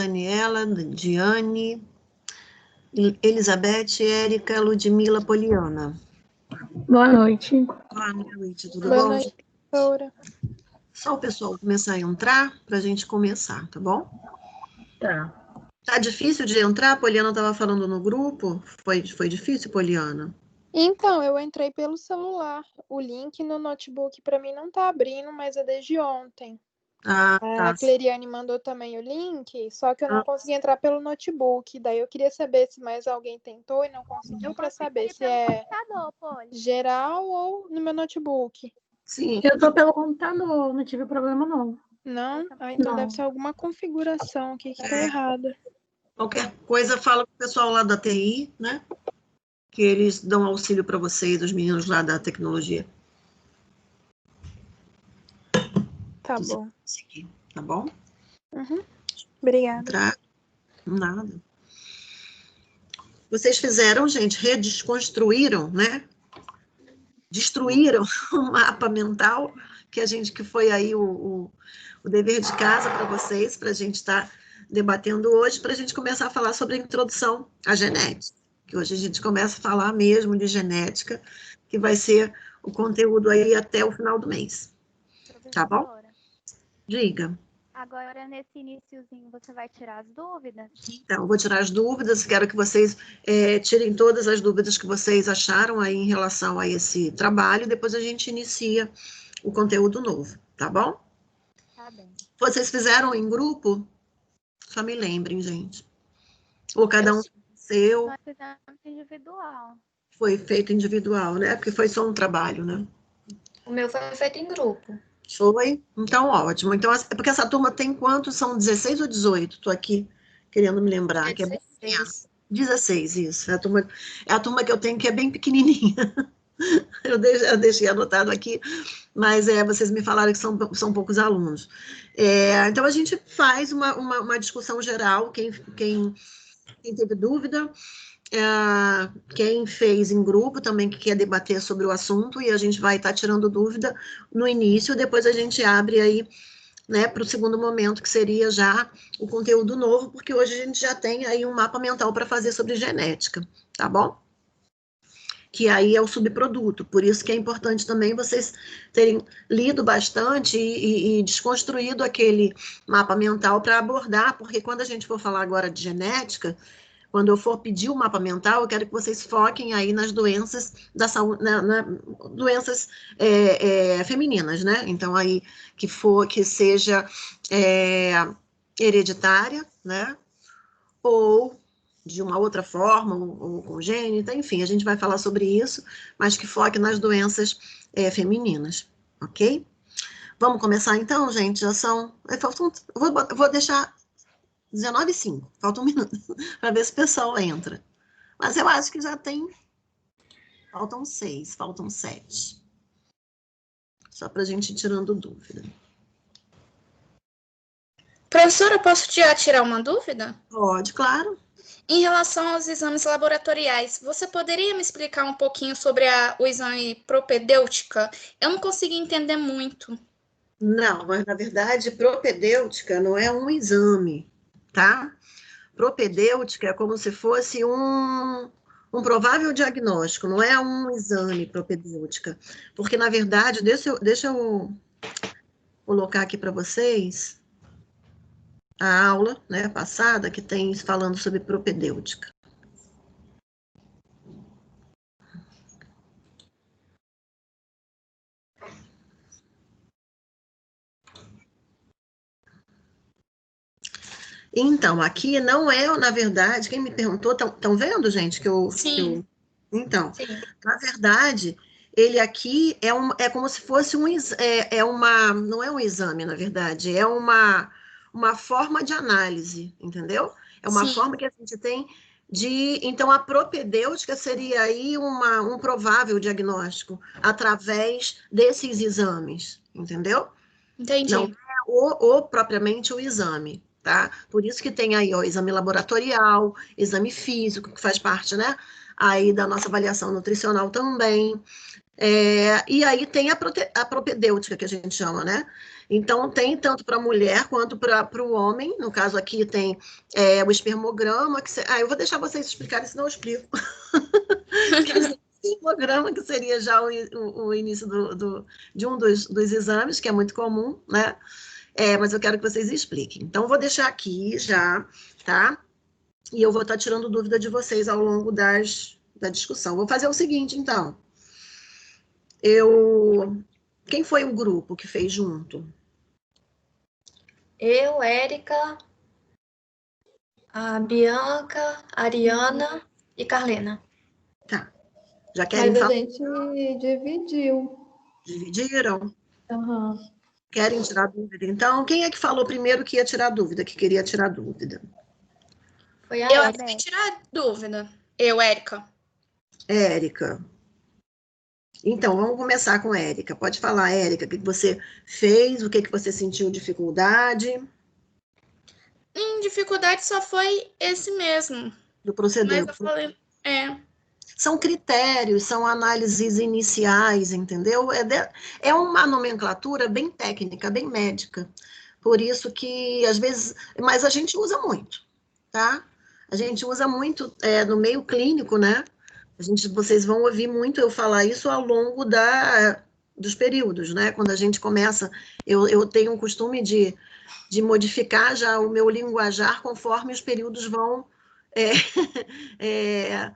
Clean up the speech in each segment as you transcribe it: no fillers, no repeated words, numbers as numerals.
Daniela, Diane, Elizabeth, Érica, Ludmila, Poliana. Boa noite. Boa noite, tudo Boa bom? noite, professora. Só o pessoal começar a entrar para a gente começar, tá bom? Tá. Tá difícil de entrar? A Poliana estava falando no grupo. Foi difícil, Poliana? Então, eu entrei pelo celular. O link no notebook para mim não tá abrindo, mas é desde ontem. Ah, tá. A Cleriane mandou também o link, só que eu não consegui entrar pelo notebook. Daí eu queria saber se mais alguém tentou e não conseguiu, para saber se é geral ou no meu notebook. Sim. Eu tô pelo computador, não tive problema não. Não? Ah, então Não. deve ser alguma configuração aqui que tá errada. Qualquer coisa, fala com o pessoal lá da TI, né? Que eles dão auxílio para vocês, os meninos lá da tecnologia. Tá bom. Seguir, tá bom? Uhum. Obrigada. Entrar. Nada. Vocês fizeram, gente, redesconstruíram, né? Destruíram o mapa mental que foi aí o dever de casa para vocês, para a gente estar debatendo hoje, para a gente começar a falar sobre a introdução à genética, que hoje a gente começa a falar mesmo de genética, que vai ser o conteúdo aí até o final do mês. Tá bom? Diga. Agora, nesse iniciozinho, você vai tirar as dúvidas? Então, eu vou tirar as dúvidas, quero que vocês tirem todas as dúvidas que vocês acharam aí em relação a esse trabalho, depois a gente inicia o conteúdo novo, tá bom? Tá bem. Vocês fizeram em grupo? Só me lembrem, gente. Ou cada um seu? Nós fizemos individual. Foi feito individual, né? Porque foi só um trabalho, né? O meu foi feito em grupo. Foi? Então, ótimo. Então, é porque essa turma tem quantos? São 16 ou 18? Estou aqui querendo me lembrar. É que 16. 16, isso. É a turma que eu tenho que é bem pequenininha. Eu deixei anotado aqui, mas vocês me falaram que são poucos alunos. Então, a gente faz uma discussão geral, quem teve dúvida, quem fez em grupo também que quer debater sobre o assunto, e a gente vai estar tirando dúvida no início, depois a gente abre aí, né, para o segundo momento, que seria já o conteúdo novo, porque hoje a gente já tem aí um mapa mental para fazer sobre genética, tá bom? Que aí é o subproduto, por isso que é importante também vocês terem lido bastante e desconstruído aquele mapa mental para abordar, porque quando a gente for falar agora de genética, quando eu for pedir o mapa mental, eu quero que vocês foquem aí nas doenças da saúde, doenças femininas, né? Então, aí, que seja hereditária, né? Ou de uma outra forma, ou congênita, enfim, a gente vai falar sobre isso, mas que foque nas doenças femininas, ok? Vamos começar então, gente? Já são... Vou deixar 19h05, falta um minuto, para ver se o pessoal entra. Mas eu acho que já tem... Faltam 6, faltam 7. Só para a gente ir tirando dúvida. Professora, posso tirar uma dúvida? Pode, claro. Em relação aos exames laboratoriais, você poderia me explicar um pouquinho sobre o exame propedêutica? Eu não consegui entender muito. Não, mas na verdade, propedêutica não é um exame, tá? Propedêutica é como se fosse um provável diagnóstico, não é um exame propedêutica. Porque, na verdade, deixa eu colocar aqui para vocês a aula, né, passada, que tem falando sobre propedêutica. Então, aqui não é, na verdade, quem me perguntou, estão vendo, gente, que eu... Sim. Então, Sim. na verdade, ele aqui é como se fosse não é um exame, na verdade, é uma forma de análise, entendeu? É uma Sim. forma que a gente tem então, a propedêutica seria aí um provável diagnóstico através desses exames, entendeu? Entendi. Não é propriamente o exame, tá? Por isso que tem aí o exame laboratorial, exame físico, que faz parte, né? Aí da nossa avaliação nutricional também. E aí tem a propedêutica, que a gente chama, né? Então, tem tanto para a mulher quanto para o homem. No caso aqui tem o espermograma. Eu vou deixar vocês explicarem, senão eu explico. Espermograma, que seria já o início de um dos exames, que é muito comum, né? Mas eu quero que vocês expliquem. Então, eu vou deixar aqui já, tá? E eu vou estar tirando dúvida de vocês ao longo da discussão. Vou fazer o seguinte, então. Quem foi o grupo que fez junto? Eu, Érica, a Bianca, a Ariana e Carlena. Tá. Já querem Mas a falar? gente dividiu. Dividiram? Uhum. Querem tirar dúvida? Então, quem é que falou primeiro que ia tirar dúvida, que queria tirar dúvida? Foi a Eu Érica. fui tirar dúvida. Eu, Érica. Érica. Então, vamos começar com a Érica. Pode falar, Érica, o que você fez, o que você sentiu dificuldade Em dificuldade só foi esse mesmo. do Mas procedimento. eu falei, São critérios, são análises iniciais, entendeu? É uma nomenclatura bem técnica, bem médica. Por isso que, às vezes, mas a gente usa muito, tá? A gente usa muito no meio clínico, né? Vocês vão ouvir muito eu falar isso ao longo dos períodos, né? Quando a gente começa, eu tenho o costume de modificar já o meu linguajar conforme os períodos vão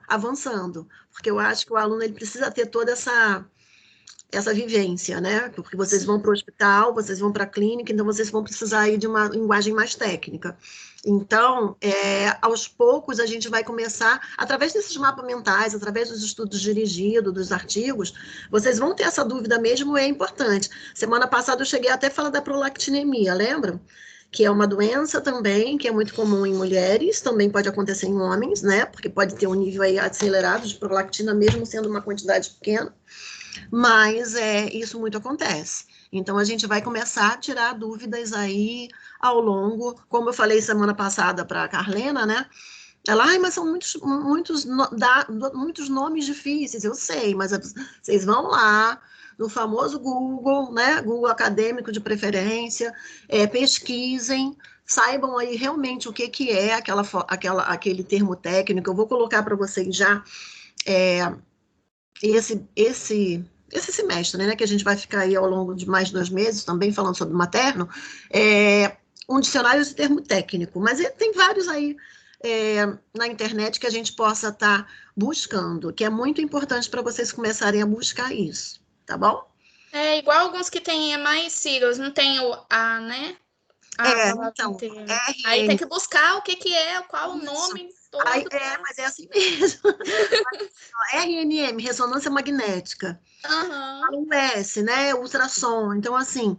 avançando, porque eu acho que o aluno ele precisa ter toda essa vivência, né? Porque vocês vão para o hospital, vocês vão para a clínica, então vocês vão precisar aí de uma linguagem mais técnica. Então, aos poucos, a gente vai começar, através desses mapas mentais, através dos estudos dirigidos, dos artigos, vocês vão ter essa dúvida mesmo, é importante. Semana passada eu cheguei até a falar da prolactinemia, lembram? Que é uma doença também, que é muito comum em mulheres, também pode acontecer em homens, né? Porque pode ter um nível aí acelerado de prolactina, mesmo sendo uma quantidade pequena, mas isso muito acontece. Então, a gente vai começar a tirar dúvidas aí ao longo, como eu falei semana passada para a Carlena, né? Ela, mas são muitos nomes difíceis, eu sei, mas vocês vão lá, no famoso Google, né? Google acadêmico de preferência, pesquisem, saibam aí realmente o que é aquele termo técnico. Eu vou colocar para vocês já esse semestre, né? Que a gente vai ficar aí ao longo de mais 2 meses também falando sobre materno, um dicionário de termo técnico, mas tem vários aí na internet que a gente possa estar buscando, que é muito importante para vocês começarem a buscar isso. Tá bom? É igual alguns que tem mais siglas, não tem o A, né? Então, aí tem que buscar o que é, qual o nome todo. Mas é assim mesmo. RNM, ressonância magnética. O S, né? Ultrassom. Então, assim,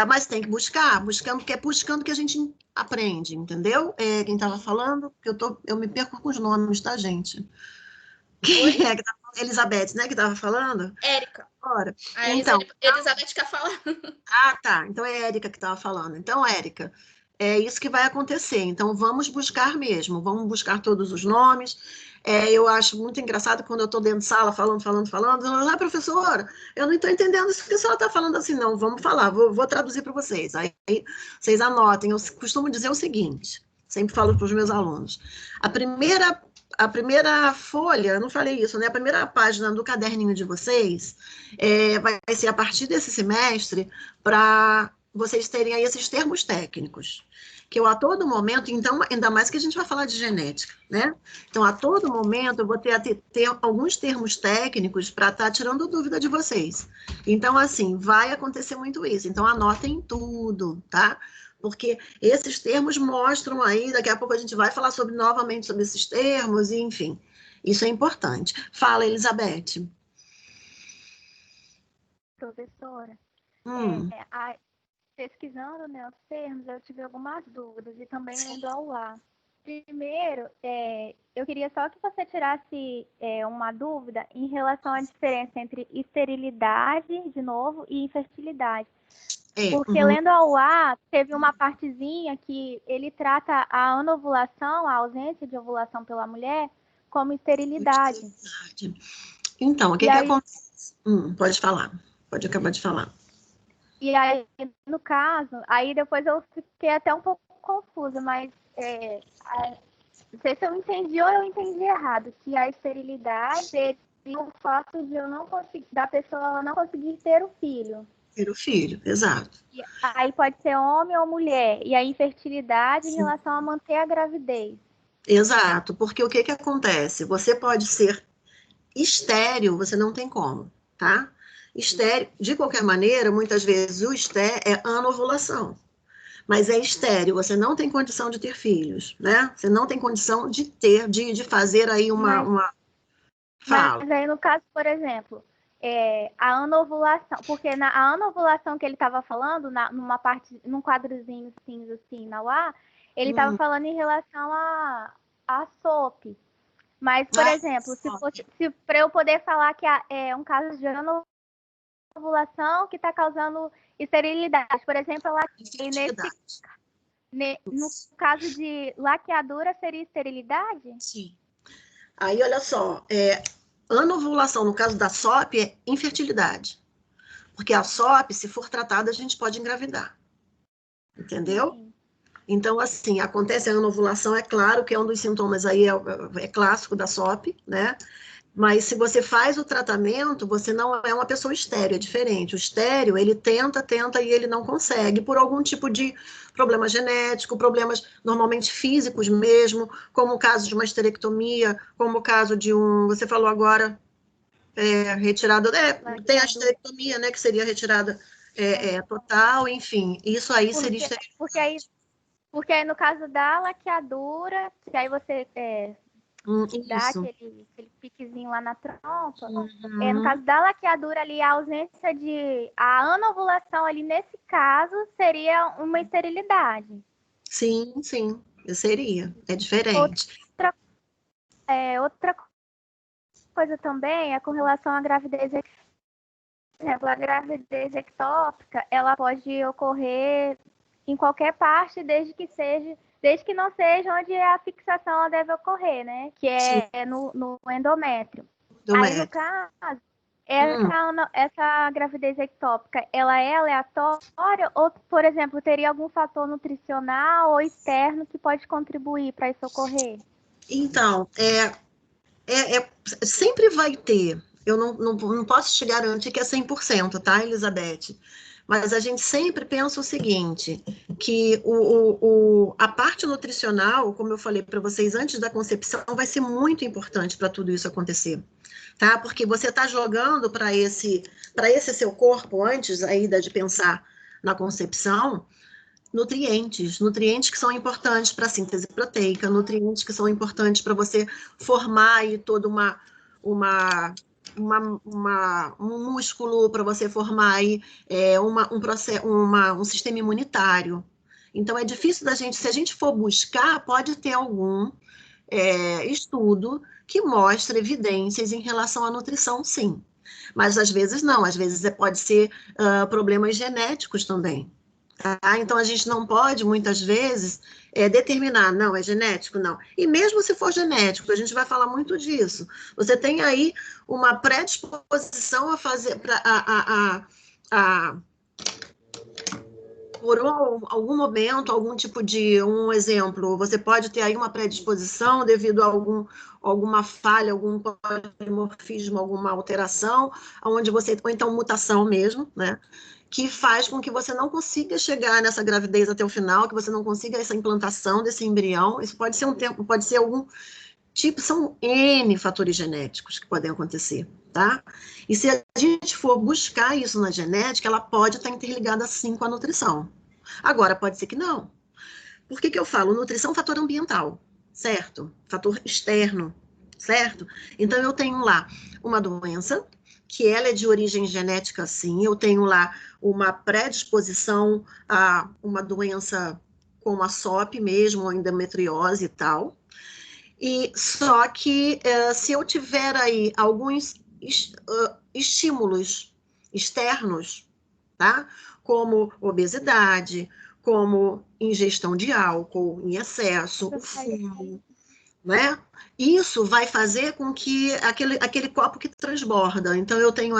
mas tem que buscando que a gente aprende, entendeu? Quem estava falando, porque eu me perco com os nomes, tá, gente? Quem que estava falando? Elizabeth, né, que estava falando? Érica. Ora, então, Elizabeth quer falar. Tá. Então é a Érica que estava falando. Então, Érica, é isso que vai acontecer. Então, vamos buscar mesmo. Vamos buscar todos os nomes. Eu acho muito engraçado quando eu estou dentro de sala falando. Professora, eu não estou entendendo isso que a senhora está falando assim, não. Vamos falar, vou traduzir para vocês. Aí vocês anotem. Eu costumo dizer o seguinte, sempre falo para os meus alunos. A primeira folha, eu não falei isso, né? A primeira página do caderninho de vocês vai ser a partir desse semestre para vocês terem aí esses termos técnicos. Que eu, a todo momento, então, ainda mais que a gente vai falar de genética, né? Então, a todo momento, eu vou ter alguns termos técnicos para estar tirando dúvida de vocês. Então, assim, vai acontecer muito isso. Então, anotem tudo, tá? Porque esses termos mostram aí, daqui a pouco a gente vai falar novamente sobre esses termos, e enfim, isso é importante. Fala, Elizabeth. Professora, pesquisando, né, os termos, eu tive algumas dúvidas e também lendo ao lá. Primeiro, eu queria só que você tirasse uma dúvida em relação à diferença entre esterilidade, de novo, e infertilidade. Porque lendo ao ar, teve uma partezinha que ele trata a anovulação, a ausência de ovulação pela mulher, como esterilidade. Então, o que acontece? Pode falar, pode acabar de falar. E aí, no caso, aí depois eu fiquei até um pouco confusa, mas não sei se eu entendi ou eu entendi errado, que a esterilidade seria o fato de eu não conseguir, da pessoa não conseguir ter o filho. Ter o filho, exato. E aí pode ser homem ou mulher. E a infertilidade em Sim. relação a manter a gravidez. Exato, porque o que que acontece? Você pode ser estéril, você não tem como, tá? Estéril, de qualquer maneira, muitas vezes o estéril é anovulação, mas é estéril, você não tem condição de ter filhos, né? Você não tem condição de ter, de fazer aí uma... Fala. Mas aí no caso, por exemplo, a anovulação, porque a anovulação que ele estava falando, numa parte, num quadrozinho cinza assim, na UA, ele estava falando em relação a SOP. Mas, por exemplo, se para eu poder falar que é um caso de anovulação que está causando esterilidade, por exemplo, no caso de laqueadura, seria esterilidade? Sim. Aí, olha só, anovulação, no caso da SOP, é infertilidade. Porque a SOP, se for tratada, a gente pode engravidar. Entendeu? Sim. Então, assim, acontece a anovulação, é claro que é um dos sintomas aí, é clássico da SOP, né? Mas se você faz o tratamento, você não é uma pessoa estéril, é diferente. O estéril, ele tenta e ele não consegue, por algum tipo de problema genético, problemas normalmente físicos mesmo, como o caso de uma esterectomia, como o caso de você falou agora, retirada, tem a esterectomia, né, que seria retirada total, enfim, isso aí seria esterilidade. Porque aí no caso da laqueadura, que aí você dá aquele piquezinho lá na trompa, no caso da laqueadura ali, a ausência a anovulação ali, nesse caso, seria uma esterilidade. Sim, seria, é diferente. Outra coisa também é com relação à gravidez, por exemplo, a gravidez ectópica, ela pode ocorrer em qualquer parte, desde que não seja onde a fixação ela deve ocorrer, né? Que é no endométrio. Aí, no caso, essa gravidez ectópica, ela é aleatória ou, por exemplo, teria algum fator nutricional ou externo que pode contribuir para isso ocorrer? Então, sempre vai ter. Eu não posso te garantir que é 100%, tá, Elizabeth? Mas a gente sempre pensa o seguinte, que a parte nutricional, como eu falei para vocês antes da concepção, vai ser muito importante para tudo isso acontecer, tá? Porque você está jogando para esse seu corpo, antes ainda de pensar na concepção, nutrientes que são importantes para a síntese proteica, nutrientes que são importantes para você formar aí todo um músculo, para você formar aí um sistema imunitário. Então, é difícil se a gente for buscar, pode ter algum estudo que mostre evidências em relação à nutrição, sim. Mas, às vezes, não. Às vezes, pode ser problemas genéticos também. Tá? Então, a gente não pode, muitas vezes, determinar, não, é genético, não. E mesmo se for genético, a gente vai falar muito disso. Você tem aí uma predisposição a fazer, por algum momento, algum tipo de, um exemplo, você pode ter aí uma predisposição devido a alguma falha, algum polimorfismo, alguma alteração, ou então mutação mesmo, né? Que faz com que você não consiga chegar nessa gravidez até o final, que você não consiga essa implantação desse embrião. Isso pode ser pode ser algum tipo, são N fatores genéticos que podem acontecer, tá? E se a gente for buscar isso na genética, ela pode estar interligada sim com a nutrição. Agora, pode ser que não. Por que eu falo? Nutrição é um fator ambiental, certo? Fator externo, certo? Então, eu tenho lá uma doença, que ela é de origem genética, sim. Eu tenho lá uma predisposição a uma doença como a SOP mesmo, a endometriose e tal. E só que se eu tiver aí alguns estímulos externos, tá? Como obesidade, como ingestão de álcool em excesso, o fumo, né? Isso vai fazer com que aquele copo que transborda. Então, eu tenho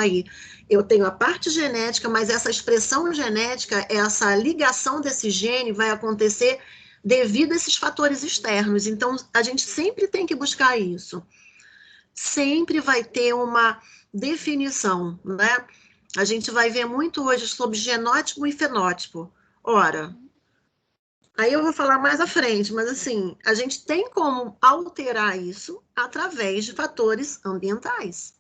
a parte genética, mas essa expressão genética, essa ligação desse gene vai acontecer devido a esses fatores externos. Então, a gente sempre tem que buscar isso. Sempre vai ter uma definição, né? A gente vai ver muito hoje sobre genótipo e fenótipo. Ora, aí eu vou falar mais à frente, mas assim, a gente tem como alterar isso através de fatores ambientais.